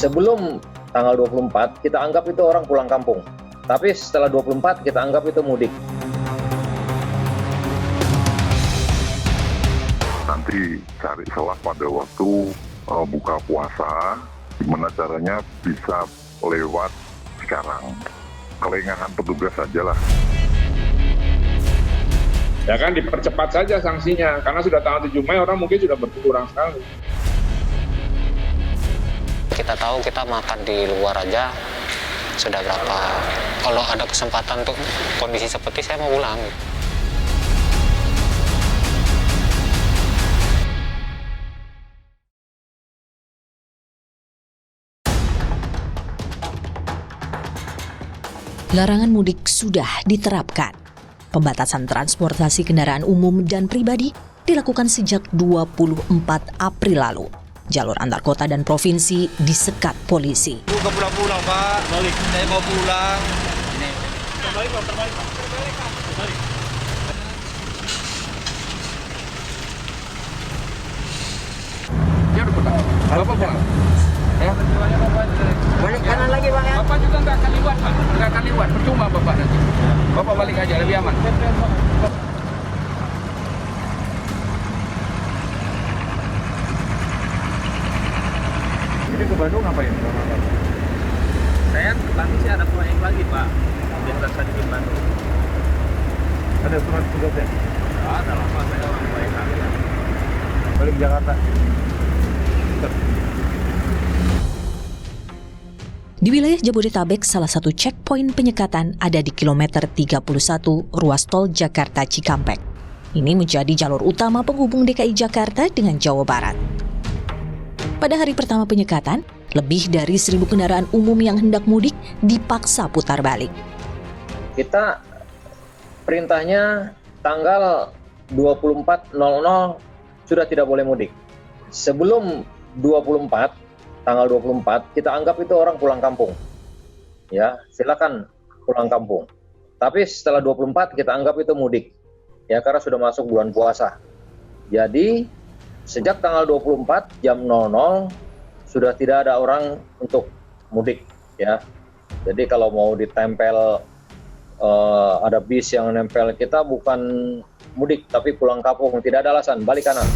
Sebelum tanggal 24 kita anggap itu orang pulang kampung. Tapi setelah 24 kita anggap itu mudik. Nanti cari celah pada waktu buka puasa, gimana caranya bisa lewat sekarang. Kelengahan petugas aja lah. Ya kan dipercepat saja sanksinya, karena sudah tanggal 7 Mei orang mungkin sudah berkurang sekali. Kita tahu kita makan di luar aja sudah berapa. Kalau ada kesempatan untuk kondisi seperti saya mau pulang. Larangan mudik sudah diterapkan. Pembatasan transportasi kendaraan umum dan pribadi dilakukan sejak 24 April lalu. Jalur antar kota dan provinsi disekat polisi. Bukan pulang-pulang, Pak. Balik. Saya mau pulang. Ini. Terbalik, Pak. Terbalik. Ya udah pulang. Bapak pulang. Ya. Balik kanan lagi, Pak. Ya? Bapak juga nggak akan lewat, Pak. Nggak akan lewat. Percuma Bapak nanti. Bapak balik aja, lebih aman. Ini ke Bandung ngapain? Saya ke Bandung sih ada proyek lagi, Pak. Biasa tadi di Bandung. Ada surat tugasnya? Ada lama saya orang proyek lagi. Balik Jakarta. Di wilayah Jabodetabek, salah satu checkpoint penyekatan ada di kilometer 31 ruas tol Jakarta Cikampek. Ini menjadi jalur utama penghubung DKI Jakarta dengan Jawa Barat. Pada hari pertama penyekatan, lebih dari 1.000 kendaraan umum yang hendak mudik dipaksa putar balik. Kita perintahnya tanggal 24.00 sudah tidak boleh mudik. Sebelum 24, tanggal 24, kita anggap itu orang pulang kampung. Ya, silakan pulang kampung. Tapi setelah 24 kita anggap itu mudik. Ya, karena sudah masuk bulan puasa. Jadi sejak tanggal 24 jam 00 sudah tidak ada orang untuk mudik, ya. Jadi kalau mau ditempel ada bis yang nempel kita bukan mudik tapi pulang kampung, tidak ada alasan, balik kanan.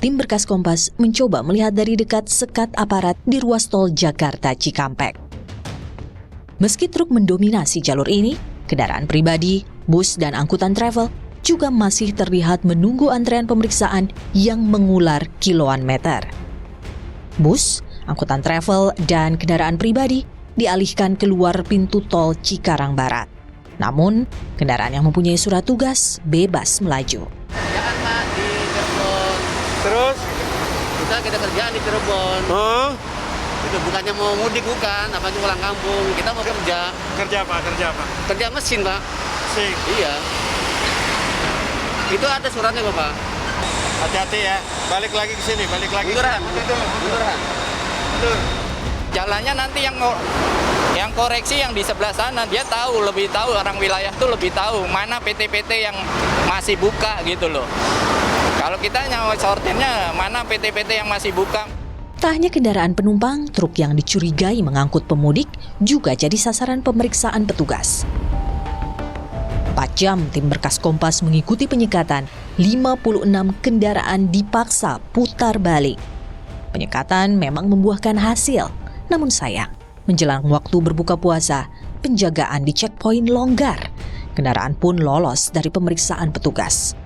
Tim Berkas Kompas mencoba melihat dari dekat sekat aparat di ruas tol Jakarta Cikampek. Meski truk mendominasi jalur ini, kendaraan pribadi, bus, dan angkutan travel juga masih terlihat menunggu antrean pemeriksaan yang mengular kiloan meter. Bus, angkutan travel, dan kendaraan pribadi dialihkan keluar pintu tol Cikarang Barat. Namun, kendaraan yang mempunyai surat tugas bebas melaju. Kerjaan, Pak, di Cirebon. Terus? Kita kerjaan di Cirebon. Oh? Itu bukannya mau mudik, bukan. Apalagi pulang kampung. Kita mau kerja. Kerja apa? Kerja apa? Kerja mesin, Pak. Sing. Iya. Itu ada suratnya, Bapak. Hati-hati ya. Balik lagi ke sini. Balik lagi. Munduran. Munduran. Jalannya nanti yang koreksi yang di sebelah sana, dia lebih tahu, orang wilayah tuh lebih tahu mana PT-PT yang masih buka gitu loh. Kalau kita nyawa sortirnya mana PT-PT yang masih buka. Tak hanya kendaraan penumpang, truk yang dicurigai mengangkut pemudik juga jadi sasaran pemeriksaan petugas. 4 jam tim Berkas Kompas mengikuti penyekatan, 56 kendaraan dipaksa putar balik. Penyekatan memang membuahkan hasil, namun sayang, menjelang waktu berbuka puasa, penjagaan di checkpoint longgar. Kendaraan pun lolos dari pemeriksaan petugas.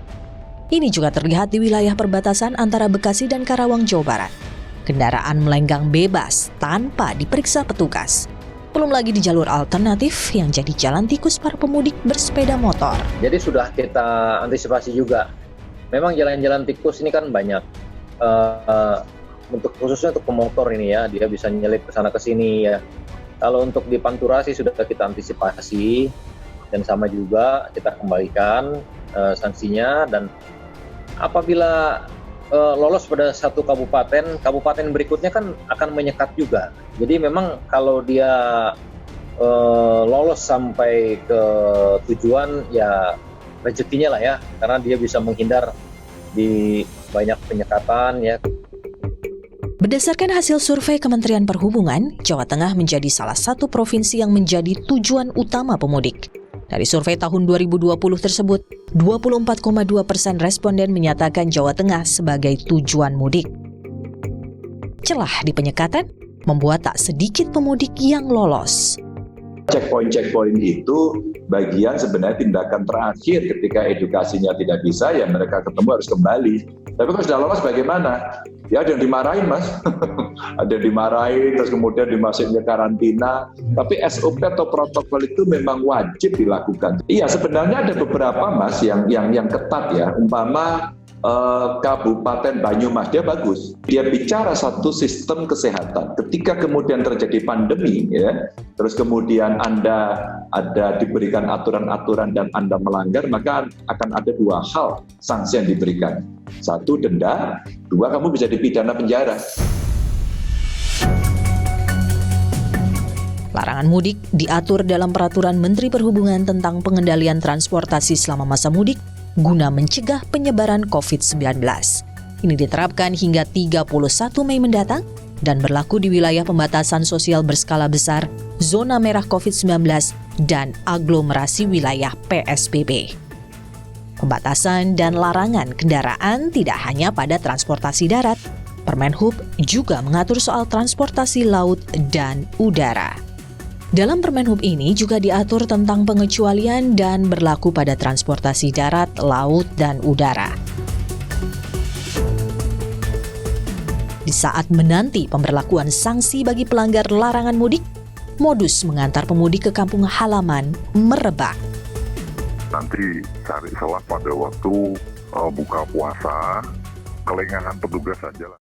Ini juga terlihat di wilayah perbatasan antara Bekasi dan Karawang, Jawa Barat. Kendaraan melenggang bebas tanpa diperiksa petugas. Belum lagi di jalur alternatif yang jadi jalan tikus para pemudik bersepeda motor. Jadi sudah kita antisipasi juga. Memang jalan-jalan tikus ini kan banyak. khususnya untuk pemotor ini ya, dia bisa nyelip ke sana ke sini ya. Kalau untuk di Pantura sih sudah kita antisipasi dan sama juga kita kembalikan sanksinya, dan apabila lolos pada satu kabupaten berikutnya kan akan menyekat juga. Jadi memang kalau dia lolos sampai ke tujuan ya rezekinya lah ya, karena dia bisa menghindar di banyak penyekatan ya. Berdasarkan hasil survei Kementerian Perhubungan, Jawa Tengah menjadi salah satu provinsi yang menjadi tujuan utama pemudik. Dari survei tahun 2020 tersebut, 24,2% responden menyatakan Jawa Tengah sebagai tujuan mudik. Celah di penyekatan membuat tak sedikit pemudik yang lolos. Checkpoint itu bagian sebenarnya tindakan terakhir ketika edukasinya tidak bisa, ya mereka ketemu harus kembali. Tapi kalau sudah lolos bagaimana? Ya ada yang dimarahin mas, ada yang dimarahin terus kemudian dimasukin ke karantina. Tapi SOP atau protokol itu memang wajib dilakukan. Iya sebenarnya ada beberapa mas yang ketat ya, umpama Kabupaten Banyumas dia bagus. Dia bicara satu sistem kesehatan. Ketika kemudian terjadi pandemi, ya, terus kemudian Anda ada diberikan aturan-aturan dan Anda melanggar, maka akan ada dua hal sanksi yang diberikan. Satu denda, dua kamu bisa dipidana penjara. Larangan mudik diatur dalam Peraturan Menteri Perhubungan tentang pengendalian transportasi selama masa mudik guna mencegah penyebaran COVID-19. Ini diterapkan hingga 31 Mei mendatang dan berlaku di wilayah pembatasan sosial berskala besar, zona merah COVID-19, dan aglomerasi wilayah PSBB. Pembatasan dan larangan kendaraan tidak hanya pada transportasi darat. Permenhub juga mengatur soal transportasi laut dan udara. Dalam Permenhub ini juga diatur tentang pengecualian dan berlaku pada transportasi darat, laut, dan udara. Di saat menanti pemberlakuan sanksi bagi pelanggar larangan mudik, modus mengantar pemudik ke kampung halaman merebak. Nanti cari celah pada waktu buka puasa, kelengahan petugas saja lah.